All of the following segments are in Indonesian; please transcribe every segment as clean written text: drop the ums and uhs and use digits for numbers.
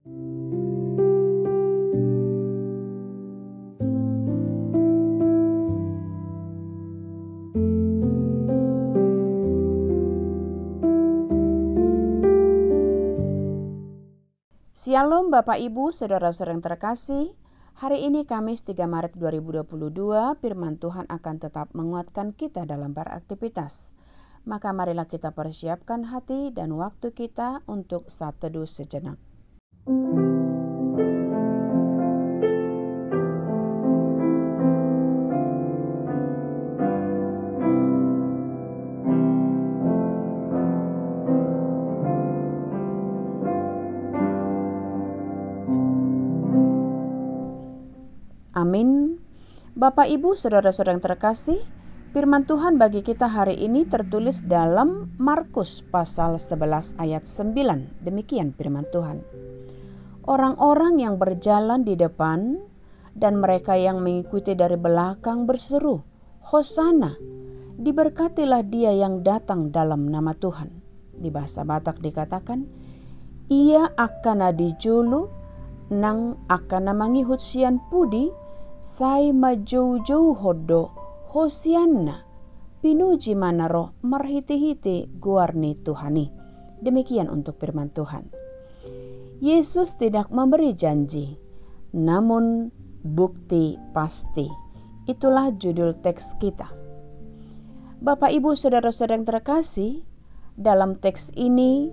Shalom Bapak Ibu, Saudara-saudara yang terkasih. Hari ini Kamis 3 Maret 2022, firman Tuhan akan tetap menguatkan kita dalam beraktivitas. Maka marilah kita persiapkan hati dan waktu kita untuk saat teduh sejenak. Amin. Bapak Ibu, Saudara-saudara yang terkasih, firman Tuhan bagi kita hari ini tertulis dalam Markus pasal 11 ayat 9. Demikian firman Tuhan. Orang-orang yang berjalan di depan dan mereka yang mengikuti dari belakang berseru, Hosana, diberkatilah dia yang datang dalam nama Tuhan. Di bahasa Batak dikatakan, ia akan dijulu nang akan mangihut sian pudi, sai majau-jauh hodo hosianna pinuji manaro marhiti-hiti guarni Tuhani. Demikian untuk firman Tuhan. Yesus tidak memberi janji, namun bukti pasti. Itulah judul teks kita. Bapak Ibu Saudara-saudara yang terkasih, dalam teks ini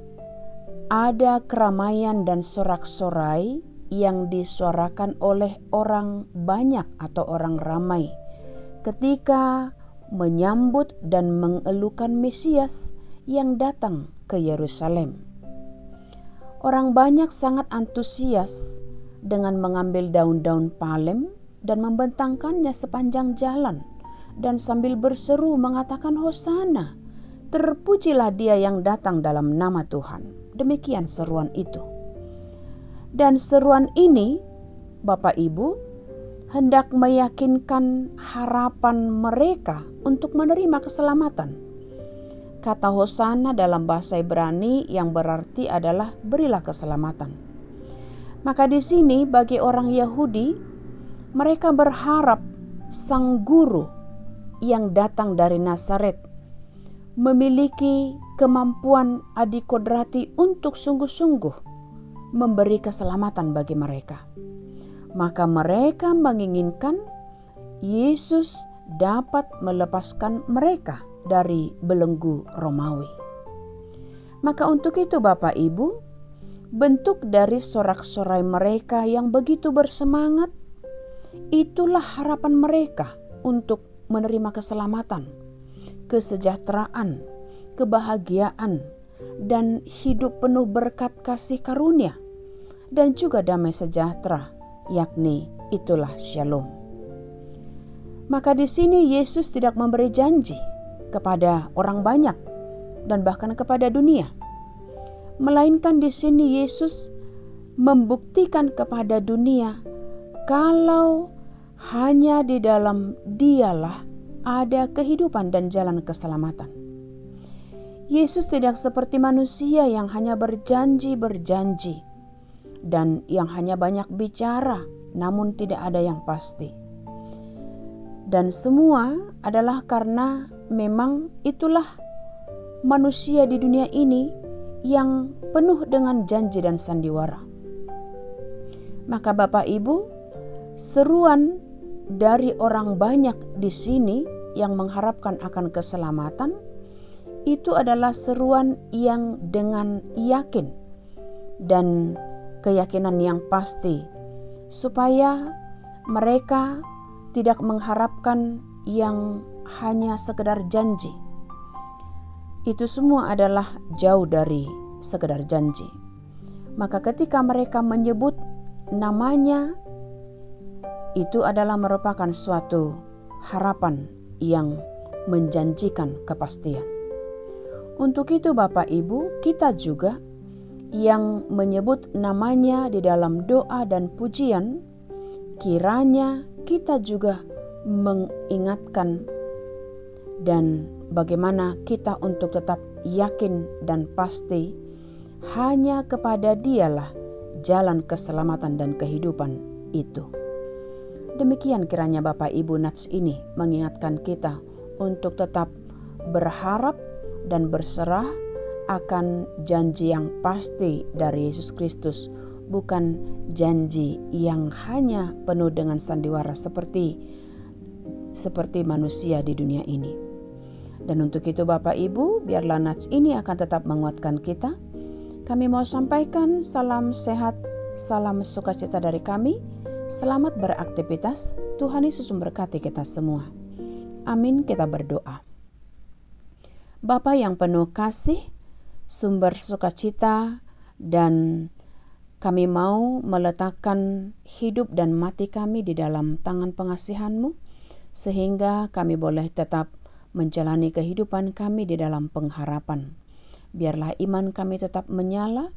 ada keramaian dan sorak-sorai yang disuarakan oleh orang banyak atau orang ramai ketika menyambut dan mengelukan Mesias yang datang ke Yerusalem. Orang banyak sangat antusias dengan mengambil daun-daun palem dan membentangkannya sepanjang jalan dan sambil berseru mengatakan Hosana, terpujilah dia yang datang dalam nama Tuhan. Demikian seruan itu. Dan seruan ini, Bapak Ibu, hendak meyakinkan harapan mereka untuk menerima keselamatan. Kata Hosana dalam bahasa Ibrani yang berarti adalah berilah keselamatan. Maka di sini bagi orang Yahudi, mereka berharap sang guru yang datang dari Nazaret memiliki kemampuan adikodrati untuk sungguh-sungguh memberi keselamatan bagi mereka. Maka mereka menginginkan Yesus dapat melepaskan mereka dari belenggu Romawi. Maka untuk itu Bapak Ibu, bentuk dari sorak-sorai mereka yang begitu bersemangat, itulah harapan mereka untuk menerima keselamatan, kesejahteraan, kebahagiaan, dan hidup penuh berkat kasih karunia dan juga damai sejahtera, yakni itulah Shalom. Maka di sini Yesus tidak memberi janji kepada orang banyak dan bahkan kepada dunia, melainkan di sini Yesus membuktikan kepada dunia kalau hanya di dalam Dialah ada kehidupan dan jalan keselamatan. Yesus tidak seperti manusia yang hanya berjanji dan yang hanya banyak bicara namun tidak ada yang pasti. Dan semua adalah karena memang itulah manusia di dunia ini yang penuh dengan janji dan sandiwara. Maka Bapak Ibu, seruan dari orang banyak di sini yang mengharapkan akan keselamatan itu adalah seruan yang dengan yakin dan keyakinan yang pasti, supaya mereka tidak mengharapkan yang hanya sekedar janji. Itu semua adalah jauh dari sekedar janji. Maka ketika mereka menyebut namanya, itu adalah merupakan suatu harapan yang menjanjikan kepastian. Untuk itu Bapak Ibu, kita juga yang menyebut namanya di dalam doa dan pujian, kiranya kita juga mengingatkan dan bagaimana kita untuk tetap yakin dan pasti hanya kepada Dialah jalan keselamatan dan kehidupan itu. Demikian kiranya Bapak Ibu Nats ini mengingatkan kita untuk tetap berharap dan berserah akan janji yang pasti dari Yesus Kristus, bukan janji yang hanya penuh dengan sandiwara seperti manusia di dunia ini. Dan untuk itu Bapak Ibu, biarlah Nats ini akan tetap menguatkan kita. Kami mau sampaikan salam sehat, salam sukacita dari kami. Selamat beraktivitas. Tuhan Yesus memberkati kita semua. Amin. Kita berdoa. Bapa yang penuh kasih, sumber sukacita, dan kami mau meletakkan hidup dan mati kami di dalam tangan pengasihan-Mu, sehingga kami boleh tetap menjalani kehidupan kami di dalam pengharapan. Biarlah iman kami tetap menyala,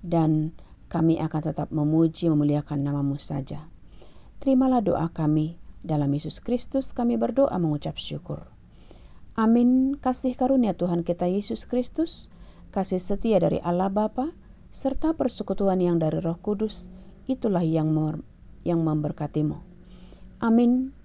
dan kami akan tetap memuji memuliakan nama-Mu saja. Terimalah doa kami, dalam Yesus Kristus kami berdoa mengucap syukur. Amin. Kasih karunia Tuhan kita Yesus Kristus, kasih setia dari Allah Bapa, serta persekutuan yang dari Roh Kudus, itulah yang memberkatimu. Amin.